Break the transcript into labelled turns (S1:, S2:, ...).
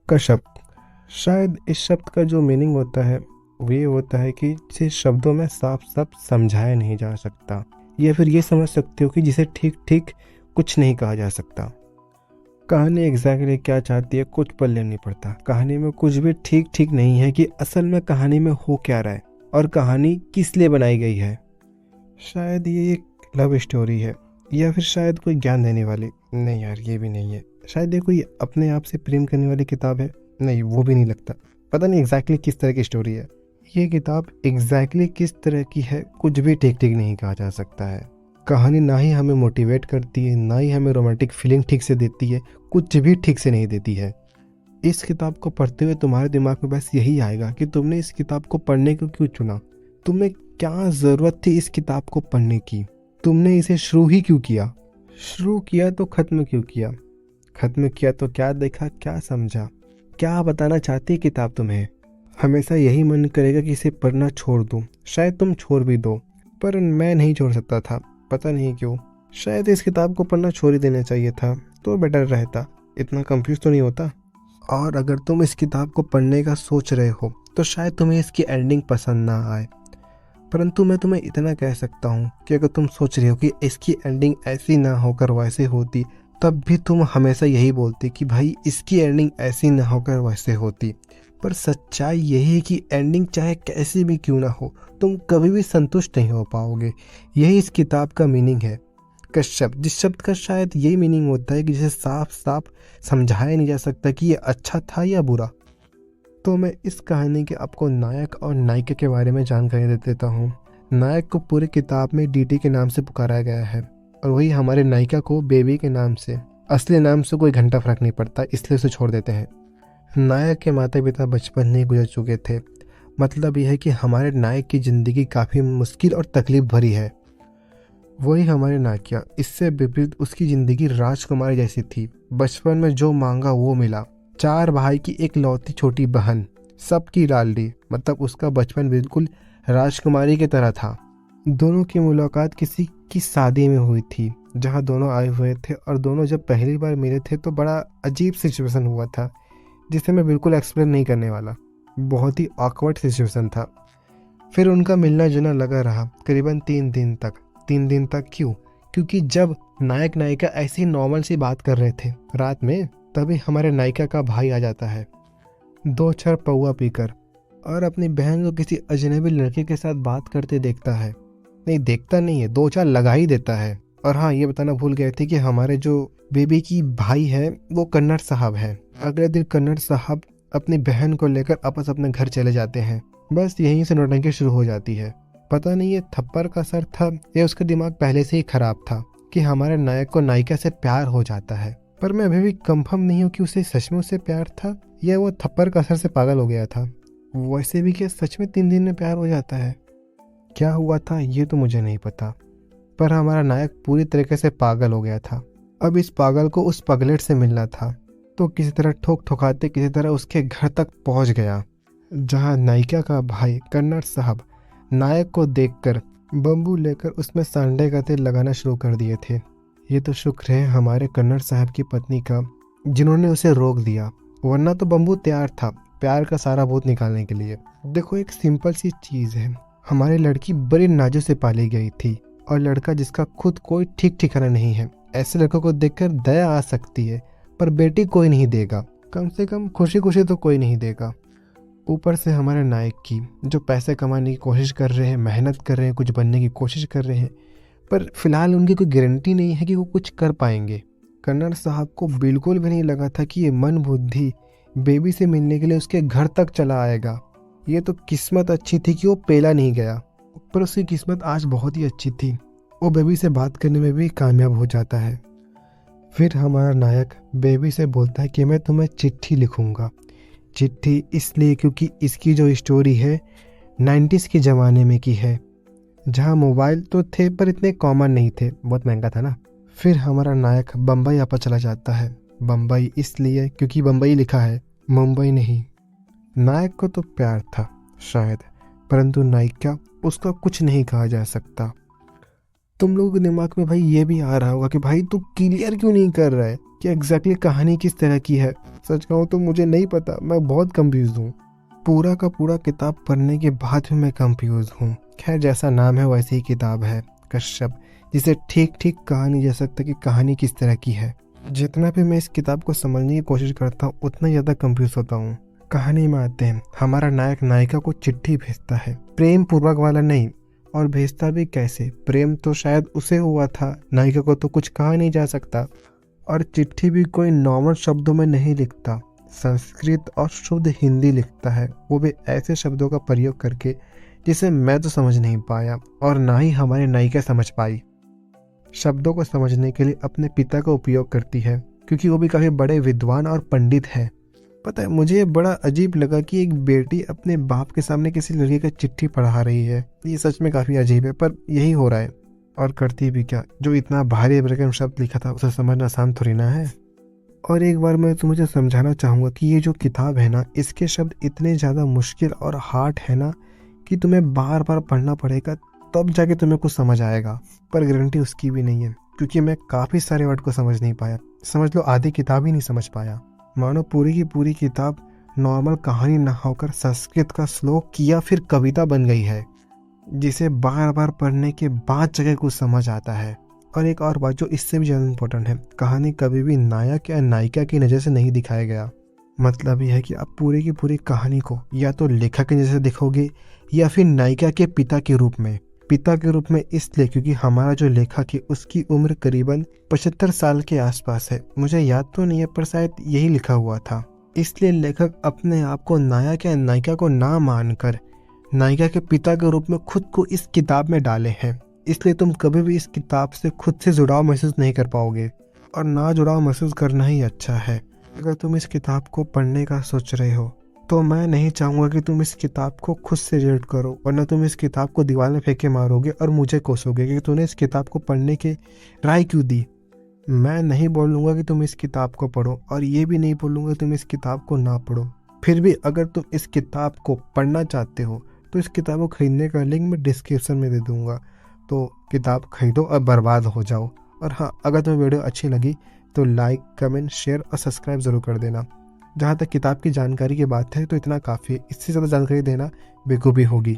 S1: कशप। शायद इस शब्द का जो मीनिंग होता है वो ये होता है कि जिसे शब्दों में साफ साफ समझाया नहीं जा सकता, या फिर ये समझ सकते हो कि जिसे ठीक ठीक कुछ नहीं कहा जा सकता। कहानी एग्जैक्टली क्या चाहती है कुछ पल्ले नहीं पड़ता। कहानी में कुछ भी ठीक ठीक नहीं है कि असल में कहानी में हो क्या रहा है और कहानी किस लिए बनाई गई है। शायद ये एक लव स्टोरी है, या फिर शायद कोई ज्ञान देने वाली। नहीं यार, ये भी नहीं है। शायद ये कोई अपने आप से प्रेम करने वाली किताब है। नहीं, वो भी नहीं लगता। पता नहीं एग्जैक्टली किस तरह की स्टोरी है ये किताब। एग्जैक्टली किस तरह की है कुछ भी ठीक ठीक नहीं कहा जा सकता है। कहानी ना ही हमें मोटिवेट करती है, ना ही हमें रोमांटिक फीलिंग ठीक से देती है, कुछ भी ठीक से नहीं देती है। इस किताब को पढ़ते हुए तुम्हारे दिमाग में बस यही आएगा कि तुमने इस किताब को पढ़ने को क्यों चुना, तुम्हें क्या ज़रूरत थी इस किताब को पढ़ने की, तुमने इसे शुरू ही क्यों किया। शुरू किया तो ख़त्म क्यों किया, ख़त्म किया तो क्या देखा, क्या समझा, क्या बताना चाहती किताब तुम्हें। हमेशा यही मन करेगा कि इसे पढ़ना छोड़ दूँ। शायद तुम छोड़ भी दो, पर मैं नहीं छोड़ सकता था, पता नहीं क्यों। शायद इस किताब को पढ़ना छोड़ ही देना चाहिए था तो बेटर रहता, इतना कंफ्यूज तो नहीं होता। और अगर तुम इस किताब को पढ़ने का सोच रहे हो तो शायद तुम्हें इसकी एंडिंग पसंद ना आए, परंतु मैं तुम्हें इतना कह सकता हूँ कि अगर तुम सोच रहे हो कि इसकी एंडिंग ऐसी ना होकर वैसे होती, तब भी तुम हमेशा यही बोलते कि भाई इसकी एंडिंग ऐसी ना होकर वैसे होती। पर सच्चाई यही है कि एंडिंग चाहे कैसी भी क्यों ना हो, तुम कभी भी संतुष्ट नहीं हो पाओगे। यही इस किताब का मीनिंग है। कश्यप, जिस शब्द का शायद यही मीनिंग होता है कि जिसे साफ साफ समझाया नहीं जा सकता कि ये अच्छा था या बुरा। तो मैं इस कहानी के आपको नायक और नायिका के बारे में जानकारी दे देता हूँ। नायक को पूरी किताब में डीटी के नाम से पुकारा गया है, और वही हमारे नायिका को बेबी के नाम से। असली नाम से कोई घंटा फर्क नहीं पड़ता, इसलिए उसे छोड़ देते हैं। नायक के माता पिता बचपन में ही गुजर चुके थे। मतलब यह है कि हमारे नायक की ज़िंदगी काफ़ी मुश्किल और तकलीफ भरी है। वही हमारी नायिका, इससे विपरीत उसकी ज़िंदगी राजकुमारी जैसी थी। बचपन में जो मांगा वो मिला। 4 भाई की एक लौती छोटी बहन, सबकी लाडली। मतलब उसका बचपन बिल्कुल राजकुमारी की तरह था। दोनों की मुलाकात किसी की शादी में हुई थी, जहां दोनों आए हुए थे, और दोनों जब पहली बार मिले थे तो बड़ा अजीब सिचुएशन हुआ था, जिसे मैं बिल्कुल एक्सप्लेन नहीं करने वाला। बहुत ही ऑकवर्ड सिचुएशन था। फिर उनका मिलना जुलना लगा रहा करीबन 3 दिन तक। 3 दिन तक क्यों? क्योंकि जब नायक नायिका ऐसी नॉर्मल सी बात कर रहे थे रात में, तभी हमारे नायिका का भाई आ जाता है 2 पौआ पीकर, और अपनी बहन को किसी अजनबी लड़के के साथ बात करते देखता है। नहीं, देखता नहीं है, 2 लगा ही देता है। और हाँ, ये बताना भूल गए थे कि हमारे जो बेबी की भाई है वो कन्नड़ साहब है। अगले दिन कन्नड़ साहब अपनी बहन को लेकर वापस अपने घर चले जाते हैं। बस यहीं से नौटंकी शुरू हो जाती है। पता नहीं ये थप्पड़ का असर था या उसका दिमाग पहले से ही खराब था कि हमारे नायक को नायिका से प्यार हो जाता है। पर मैं अभी भी कंफर्म नहीं हूँ कि उसे सच में उससे प्यार था या वो थप्पड़ का असर से पागल हो गया था। वैसे भी क्या सच में 3 दिन में प्यार हो जाता है? क्या हुआ था ये तो मुझे नहीं पता, पर हमारा नायक पूरी तरीके से पागल हो गया था। अब इस पागल को उस पगलेट से मिलना था, तो किसी तरह ठोक ठोकाते किसी तरह उसके घर तक पहुंच गया, जहां नायिका का भाई कन्नड़ साहब नायक को देखकर बम्बू लेकर उसमें सांडे का तेल लगाना शुरू कर दिए थे। ये तो शुक्र है हमारे कन्नड़ साहब की पत्नी का, जिन्होंने उसे रोक दिया, वरना तो बम्बू तैयार था प्यार का सारा भूत निकालने के लिए। देखो, एक सिंपल सी चीज़ है, हमारी लड़की बड़ी नाजों से पाली गई थी, और लड़का जिसका खुद कोई ठीक ठिकाना नहीं है। ऐसे लड़कों को देखकर दया आ सकती है, पर बेटी कोई नहीं देगा, कम से कम खुशी खुशी तो कोई नहीं देगा। ऊपर से हमारे नायक की जो पैसे कमाने की कोशिश कर रहे हैं, मेहनत कर रहे हैं, कुछ बनने की कोशिश कर रहे हैं, पर फिलहाल उनकी कोई गारंटी नहीं है कि वो कुछ कर पाएंगे। कन्नड़ साहब को बिल्कुल भी नहीं लगा था कि ये मन बुद्धि बेबी से मिलने के लिए उसके घर तक चला आएगा। ये तो किस्मत अच्छी थी कि वो पेला नहीं गया, पर उसकी किस्मत आज बहुत ही अच्छी थी, वो बेबी से बात करने में भी कामयाब हो जाता है। फिर हमारा नायक बेबी से बोलता है कि मैं तुम्हें चिट्ठी लिखूंगा। चिट्ठी इसलिए क्योंकि इसकी जो स्टोरी है 90s के ज़माने में की है, जहाँ मोबाइल तो थे पर इतने कॉमन नहीं थे, बहुत महंगा था ना। फिर हमारा नायक बम्बई आपस चला जाता है। बम्बई इसलिए क्योंकि बम्बई लिखा है, मुंबई नहीं। नायक को तो प्यार था शायद, परंतु नायिका उसका कुछ नहीं कहा जा सकता। तुम लोगों के दिमाग में भाई ये भी आ रहा होगा कि भाई तू क्लियर क्यों नहीं कर रहा है कि एग्जैक्टली कहानी किस तरह की है। सच कहूँ तो मुझे नहीं पता, मैं बहुत कंफ्यूज हूँ। पूरा का पूरा किताब पढ़ने के बाद भी मैं कंफ्यूज हूँ। खैर, जैसा नाम है वैसी ही किताब है, कश्यप, जिसे ठीक ठीक कहा नहीं जा सकता कि कहानी किस तरह की है। जितना भी मैं इस किताब को समझने की कोशिश करता हूँ उतना ज़्यादा कंफ्यूज होता हूँ। कहानी में आते हैं, हमारा नायक नायिका को चिट्ठी भेजता है, प्रेम पूर्वक वाला नहीं। और भेजता भी कैसे? प्रेम तो शायद उसे हुआ था, नायिका को तो कुछ कहा नहीं जा सकता। और चिट्ठी भी कोई नॉर्मल शब्दों में नहीं लिखता, संस्कृत और शुद्ध हिंदी लिखता है, वो भी ऐसे शब्दों का प्रयोग करके जिसे मैं तो समझ नहीं पाया और ना ही हमारी नायिका समझ पाई। शब्दों को समझने के लिए अपने पिता का उपयोग करती है, क्योंकि वो भी काफ़ी बड़े विद्वान और पंडित है। पता है, मुझे ये बड़ा अजीब लगा कि एक बेटी अपने बाप के सामने किसी लड़के का चिट्ठी पढ़ा रही है। ये सच में काफ़ी अजीब है, पर यही हो रहा है। और करती भी क्या, जो इतना भारी भरकम शब्द लिखा था उसे समझना आसान थोड़ी ना है। और एक बार मैं तो मुझे समझाना चाहूँगा कि ये जो किताब है ना, इसके शब्द इतने ज़्यादा मुश्किल और हार्ड है ना कि तुम्हें बार बार पढ़ना पड़ेगा, तब जाके तुम्हें कुछ समझ आएगा। पर गारंटी उसकी भी नहीं है, क्योंकि मैं काफ़ी सारे वर्ड को समझ नहीं पाया। समझ लो आधी किताब ही नहीं समझ पाया। मानो पूरी की पूरी किताब नॉर्मल कहानी ना होकर संस्कृत का श्लोक या फिर कविता बन गई है, जिसे बार बार पढ़ने के बाद जगह कुछ समझ आता है। और एक और बात जो इससे भी ज़्यादा इम्पोर्टेंट है, कहानी कभी भी नायक या नायिका की नज़र से नहीं दिखाया गया। मतलब यह है कि आप पूरी की पूरी कहानी को या तो लेखक की नज़र से देखोगे या फिर नायिका के पिता के रूप में। पिता के रूप में इसलिए क्योंकि हमारा जो लेखक है उसकी उम्र करीबन 75 साल के आसपास है। मुझे याद तो नहीं है, पर शायद यही लिखा हुआ था। इसलिए लेखक अपने आप को नायक या नायिका को ना मानकर नायिका के पिता के रूप में खुद को इस किताब में डाले हैं। इसलिए तुम कभी भी इस किताब से खुद से जुड़ाव महसूस नहीं कर पाओगे, और ना जुड़ाव महसूस करना ही अच्छा है। अगर तुम इस किताब को पढ़ने का सोच रहे हो तो मैं नहीं चाहूँगा कि तुम इस किताब को खुद से रिलेट करो, वरना तुम इस किताब को दीवार में फेंक के मारोगे और मुझे कोसोगे कि तूने इस किताब को पढ़ने की राय क्यों दी। मैं नहीं बोलूँगा कि तुम इस किताब को पढ़ो, और ये भी नहीं बोलूँगा तुम इस किताब को ना पढ़ो। फिर भी अगर तुम इस किताब को पढ़ना चाहते हो तो इस किताब को खरीदने का लिंक मैं डिस्क्रिप्शन में दे दूँगा। तो किताब खरीदो और बर्बाद हो जाओ। और हाँ, अगर तुम्हें वीडियो अच्छी लगी तो लाइक, कमेंट, शेयर और सब्सक्राइब ज़रूर कर देना। जहाँ तक किताब की जानकारी की बात है तो इतना काफ़ी है, इससे ज़्यादा जानकारी देना बेवकूफ़ी होगी।